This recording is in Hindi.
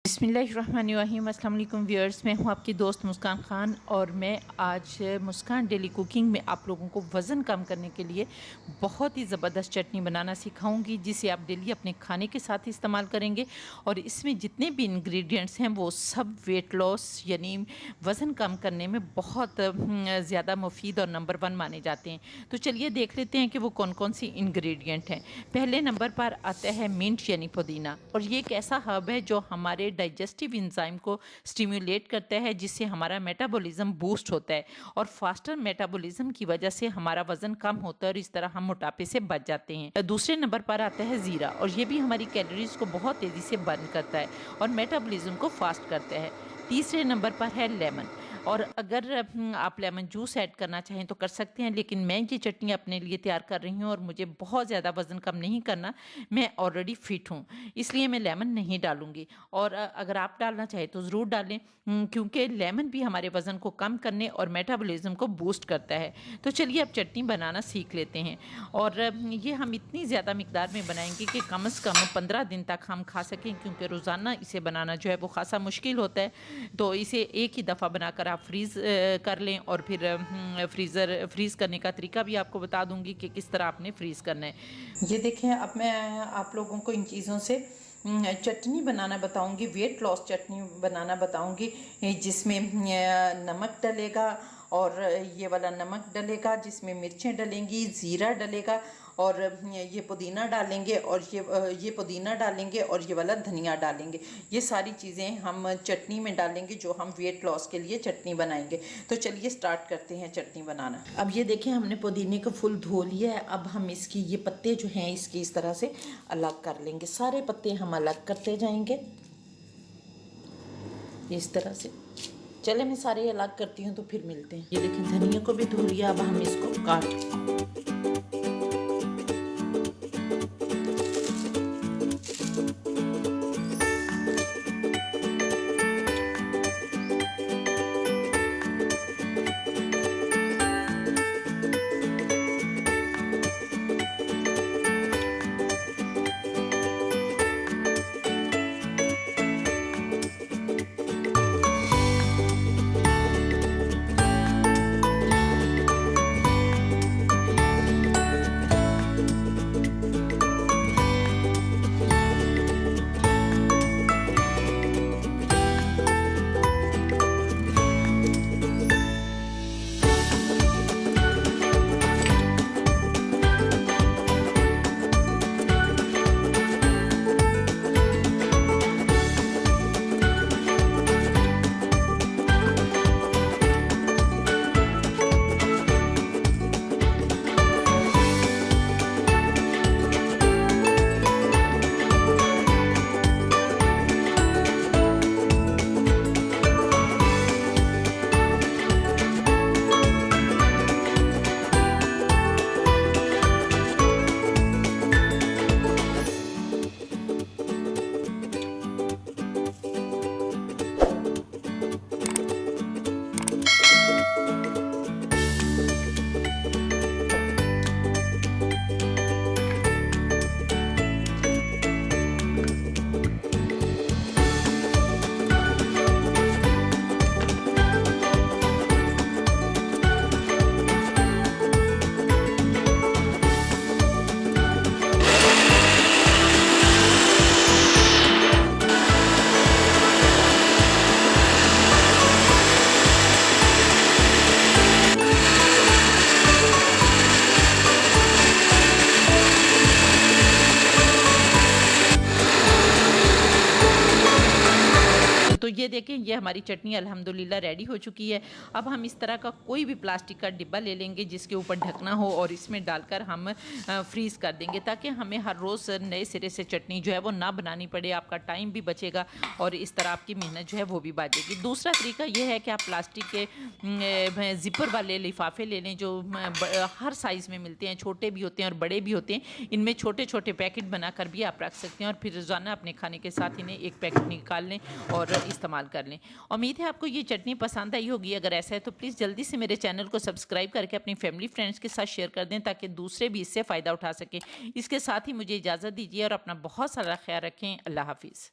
बिस्मिल्लाहिर्रहमानिर्रहीम। अस्सलाम वालेकुम व्यूअर्स, मैं हूं आपकी दोस्त मुस्कान ख़ान और मैं आज मुस्कान डेली कुकिंग में आप लोगों को वज़न कम करने के लिए बहुत ही ज़बरदस्त चटनी बनाना सिखाऊंगी, जिसे आप डेली अपने खाने के साथ इस्तेमाल करेंगे। और इसमें जितने भी इंग्रेडिएंट्स हैं वो सब वेट लॉस यानी वज़न कम करने में बहुत ज़्यादा मुफीद और नंबर 1 माने जाते हैं। तो चलिए देख लेते हैं कि वो कौन कौन सी इंग्रेडिएंट हैं। पहले नंबर पर आता है मिंट यानी पुदीना, और ये एक ऐसा हर्ब है जो हमारे डाइजेस्टिव एंजाइम को स्टिमुलेट करता है, जिससे हमारा मेटाबॉलिज्म बूस्ट होता है और फास्टर मेटाबॉलिज्म की वजह से हमारा वजन कम होता है और इस तरह हम मोटापे से बच जाते हैं। दूसरे नंबर पर आता है ज़ीरा, और ये भी हमारी कैलोरीज को बहुत तेज़ी से बर्न करता है और मेटाबॉलिज्म को फास्ट करता है। तीसरे नंबर पर है लेमन, और अगर आप लेमन जूस ऐड करना चाहें तो कर सकते हैं, लेकिन मैं ये चटनी अपने लिए तैयार कर रही हूँ और मुझे बहुत ज़्यादा वज़न कम नहीं करना, मैं ऑलरेडी फिट हूँ, इसलिए मैं लेमन नहीं डालूँगी। और अगर आप डालना चाहें तो ज़रूर डालें, क्योंकि लेमन भी हमारे वज़न को कम करने और मेटाबॉलिज्म को बूस्ट करता है। तो चलिए अब चटनी बनाना सीख लेते हैं। और ये हम इतनी ज़्यादा मिकदार में बनाएंगे कि कम से कम 15 दिन तक हम खा सकें, क्योंकि रोज़ाना इसे बनाना जो है वो खासा मुश्किल होता है। तो इसे एक ही दफ़ा बनाकर आप फ्रीज़ कर लें, और फिर फ्रीज़ करने का तरीका भी आपको बता दूंगी कि किस तरह आपने फ्रीज़ करना है। ये देखें, अब मैं आप लोगों को इन चीज़ों से चटनी बनाना बताऊंगी, वेट लॉस चटनी बनाना बताऊंगी, जिसमें नमक डलेगा, और ये वाला नमक डलेगा, जिसमें मिर्चें डलेंगी, ज़ीरा डलेगा, और ये पुदीना डालेंगे, और ये पुदीना डालेंगे, और ये वाला धनिया डालेंगे। ये सारी चीज़ें हम चटनी में डालेंगे जो हम वेट लॉस के लिए चटनी बनाएंगे। तो चलिए स्टार्ट करते हैं चटनी बनाना। अब ये देखें, हमने पुदीने को फुल धो लिया है। अब हम इसकी ये पत्ते जो हैं इसकी इस तरह से अलग कर लेंगे। सारे पत्ते हम अलग करते जाएंगे इस तरह से। चले मैं सारे अलग करती हूँ तो फिर मिलते हैं। ये देखें, धनिया को भी धो लिया। अब हम इसको काट तो ये देखें, ये हमारी चटनी अल्हम्दुलिल्लाह रेडी हो चुकी है। अब हम इस तरह का कोई भी प्लास्टिक का डिब्बा ले लेंगे जिसके ऊपर ढकना हो, और इसमें डालकर हम फ्रीज़ कर देंगे, ताकि हमें हर रोज़ नए सिरे से चटनी जो है वो ना बनानी पड़े। आपका टाइम भी बचेगा और इस तरह आपकी मेहनत जो है वो भी बचेगी। दूसरा तरीका ये है कि आप प्लास्टिक के ज़िपर वाले लिफाफे ले लें, जो हर साइज़ में मिलते हैं, छोटे भी होते हैं और बड़े भी होते हैं। इनमें छोटे छोटे पैकेट बनाकर भी आप रख सकते हैं, और फिर रोज़ाना अपने खाने के साथ इन्हें एक पैकेट निकाल लें और इस्तेमाल कर लें। उम्मीद है आपको ये चटनी पसंद आई होगी। अगर ऐसा है तो प्लीज़ जल्दी से मेरे चैनल को सब्सक्राइब करके अपनी फैमिली फ्रेंड्स के साथ शेयर कर दें, ताकि दूसरे भी इससे फ़ायदा उठा सकें। इसके साथ ही मुझे इजाज़त दीजिए और अपना बहुत सारा ख्याल रखें। अल्लाह हाफिज़।